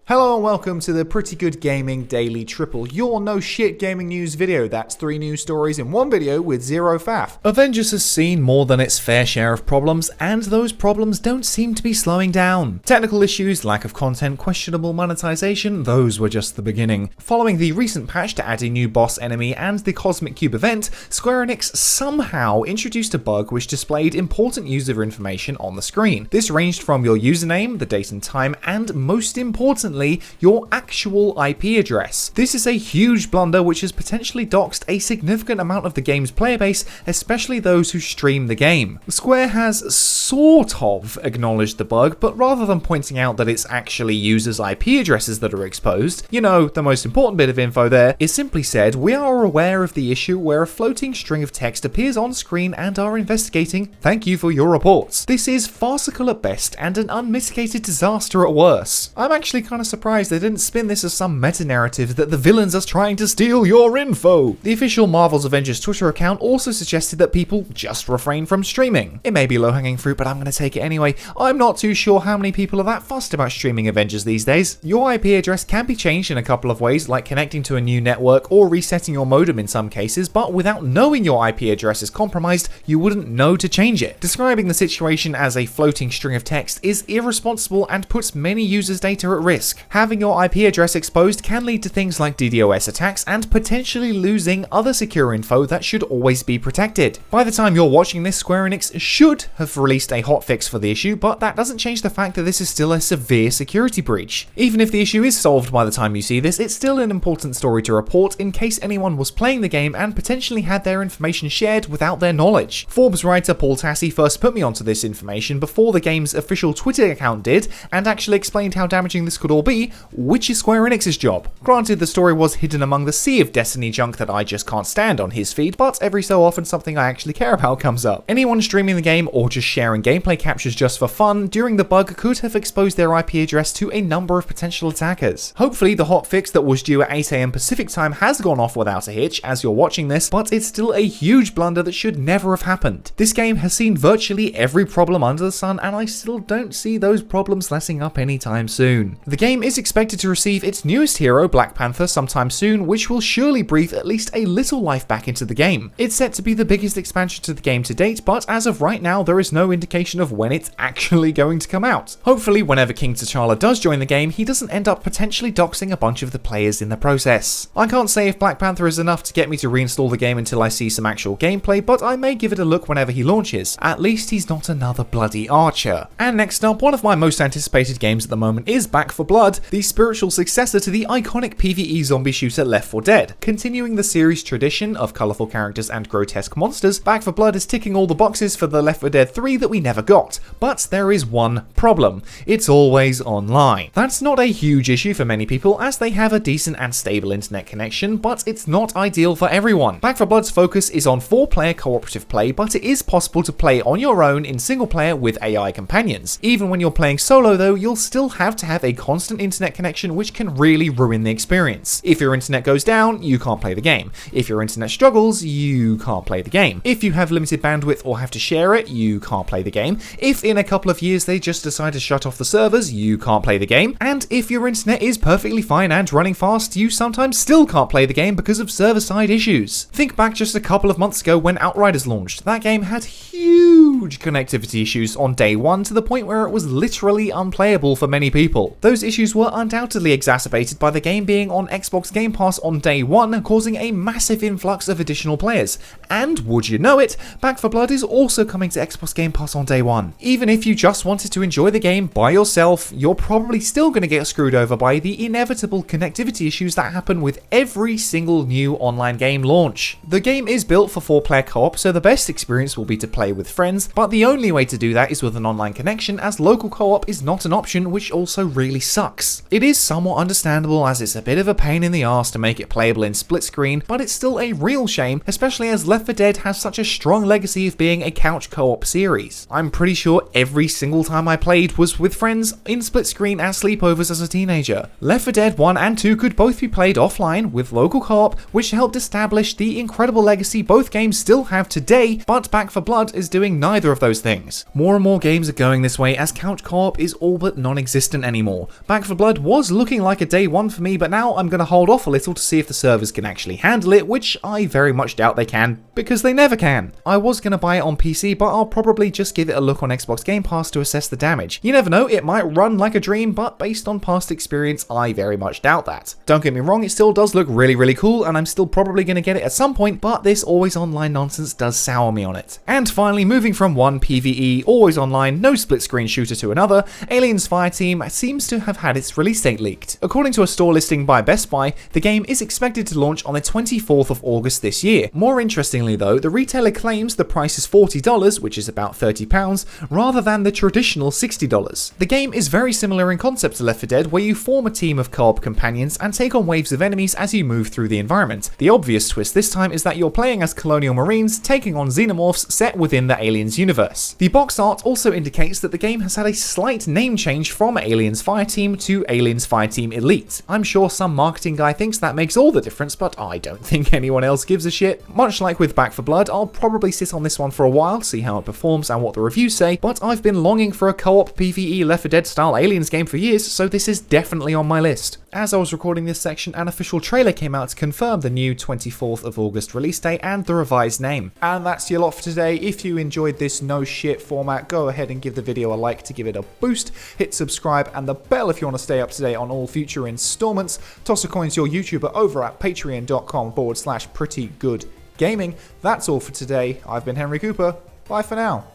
Hello and welcome to the Pretty Good Gaming Daily Triple, your no shit gaming news video. That's 3 news stories in one video with zero faff. Avengers has seen more than its fair share of problems, and those problems don't seem to be slowing down. Technical issues, lack of content, questionable monetization, those were just the beginning. Following the recent patch to add a new boss enemy and the Cosmic Cube event, Square Enix somehow introduced a bug which displayed important user information on the screen. This ranged from your username, the date and time, and most importantly, your actual IP address. This is a huge blunder which has potentially doxed a significant amount of the game's player base, especially those who stream the game. Square has sort of acknowledged the bug, but rather than pointing out that it's actually users' IP addresses that are exposed, you know, the most important bit of info there, it simply said, "We are aware of the issue where a floating string of text appears on screen and are investigating. Thank you for your reports." This is farcical at best and an unmitigated disaster at worst. I'm actually kind of surprised they didn't spin this as some meta-narrative that the villains are trying to steal your info. The official Marvel's Avengers Twitter account also suggested that people just refrain from streaming. It may be low-hanging fruit, but I'm going to take it anyway. I'm not too sure how many people are that fussed about streaming Avengers these days. Your IP address can be changed in a couple of ways, like connecting to a new network or resetting your modem in some cases, but without knowing your IP address is compromised, you wouldn't know to change it. Describing the situation as a floating string of text is irresponsible and puts many users' data at risk. Having your IP address exposed can lead to things like DDoS attacks and potentially losing other secure info that should always be protected. By the time you're watching this, Square Enix should have released a hotfix for the issue, but that doesn't change the fact that this is still a severe security breach. Even if the issue is solved by the time you see this, it's still an important story to report in case anyone was playing the game and potentially had their information shared without their knowledge. Forbes writer Paul Tassi first put me onto this information before the game's official Twitter account did, and actually explained how damaging this could all be, which is Square Enix's job. Granted, the story was hidden among the sea of Destiny junk that I just can't stand on his feed, but every so often something I actually care about comes up. Anyone streaming the game or just sharing gameplay captures just for fun during the bug could have exposed their IP address to a number of potential attackers. Hopefully the hotfix that was due at 8 AM Pacific time has gone off without a hitch as you're watching this, but it's still a huge blunder that should never have happened. This game has seen virtually every problem under the sun, and I still don't see those problems letting up anytime soon. The game is expected to receive its newest hero, Black Panther, sometime soon, which will surely breathe at least a little life back into the game. It's set to be the biggest expansion to the game to date, but as of right now, there is no indication of when it's actually going to come out. Hopefully, whenever King T'Challa does join the game, he doesn't end up potentially doxing a bunch of the players in the process. I can't say if Black Panther is enough to get me to reinstall the game until I see some actual gameplay, but I may give it a look whenever he launches. At least he's not another bloody archer. And next up, one of my most anticipated games at the moment is Back 4 Blood, the spiritual successor to the iconic PvE zombie shooter Left 4 Dead. Continuing the series' tradition of colourful characters and grotesque monsters, Back 4 Blood is ticking all the boxes for the Left 4 Dead 3 that we never got. But there is one problem. It's always online. That's not a huge issue for many people as they have a decent and stable internet connection, but it's not ideal for everyone. Back 4 Blood's focus is on 4-player cooperative play, but it is possible to play on your own in single player with AI companions. Even when you're playing solo though, you'll still have to have a constant internet connection, which can really ruin the experience. If your internet goes down, you can't play the game. If your internet struggles, you can't play the game. If you have limited bandwidth or have to share it, you can't play the game. If in a couple of years they just decide to shut off the servers, you can't play the game. And if your internet is perfectly fine and running fast, you sometimes still can't play the game because of server-side issues. Think back just a couple of months ago when Outriders launched. That game had huge connectivity issues on day one to the point where it was literally unplayable for many people. Those issues were undoubtedly exacerbated by the game being on Xbox Game Pass on day one, causing a massive influx of additional players. And would you know it, Back 4 Blood is also coming to Xbox Game Pass on day one. Even if you just wanted to enjoy the game by yourself, you're probably still going to get screwed over by the inevitable connectivity issues that happen with every single new online game launch. The game is built for 4-player co-op, so the best experience will be to play with friends, but the only way to do that is with an online connection, as local co-op is not an option, which also really sucks. It is somewhat understandable as it's a bit of a pain in the arse to make it playable in split screen, but it's still a real shame, especially as Left 4 Dead has such a strong legacy of being a couch co-op series. I'm pretty sure every single time I played was with friends in split screen at sleepovers as a teenager. Left 4 Dead 1 and 2 could both be played offline with local co-op, which helped establish the incredible legacy both games still have today, but Back 4 Blood is doing neither neither of those things. More and more games are going this way as couch co-op is all but non-existent anymore. Back 4 Blood was looking like a day one for me, but now I'm going to hold off a little to see if the servers can actually handle it, which I very much doubt they can, because they never can. I was going to buy it on PC, but I'll probably just give it a look on Xbox Game Pass to assess the damage. You never know, it might run like a dream, but based on past experience, I very much doubt that. Don't get me wrong, it still does look really cool, and I'm still probably going to get it at some point, but this always online nonsense does sour me on it. And finally, moving from one PvE, always online, no split screen shooter to another, Aliens Fireteam seems to have had its release date leaked. According to a store listing by Best Buy, the game is expected to launch on the 24th of August this year. More interestingly though, the retailer claims the price is $40, which is about £30, rather than the traditional $60. The game is very similar in concept to Left 4 Dead, where you form a team of co-op companions and take on waves of enemies as you move through the environment. The obvious twist this time is that you're playing as colonial marines taking on xenomorphs set within the Aliens universe. The box art also indicates that the game has had a slight name change from Aliens Fireteam to Aliens Fireteam Elite. I'm sure some marketing guy thinks that makes all the difference, but I don't think anyone else gives a shit. Much like with Back 4 Blood, I'll probably sit on this one for a while, see how it performs and what the reviews say, but I've been longing for a co-op PvE Left 4 Dead style Aliens game for years, so this is definitely on my list. As I was recording this section, an official trailer came out to confirm the new 24th of August release date and the revised name. And that's your lot for today. If you enjoyed this no shit format, go ahead and give the video a like to give it a boost, hit subscribe and the bell if you want to stay up to date on all future installments. Toss a coin to your YouTuber over at patreon.com/prettygoodgaming. That's all for today. I've been Henry Cooper. Bye for now.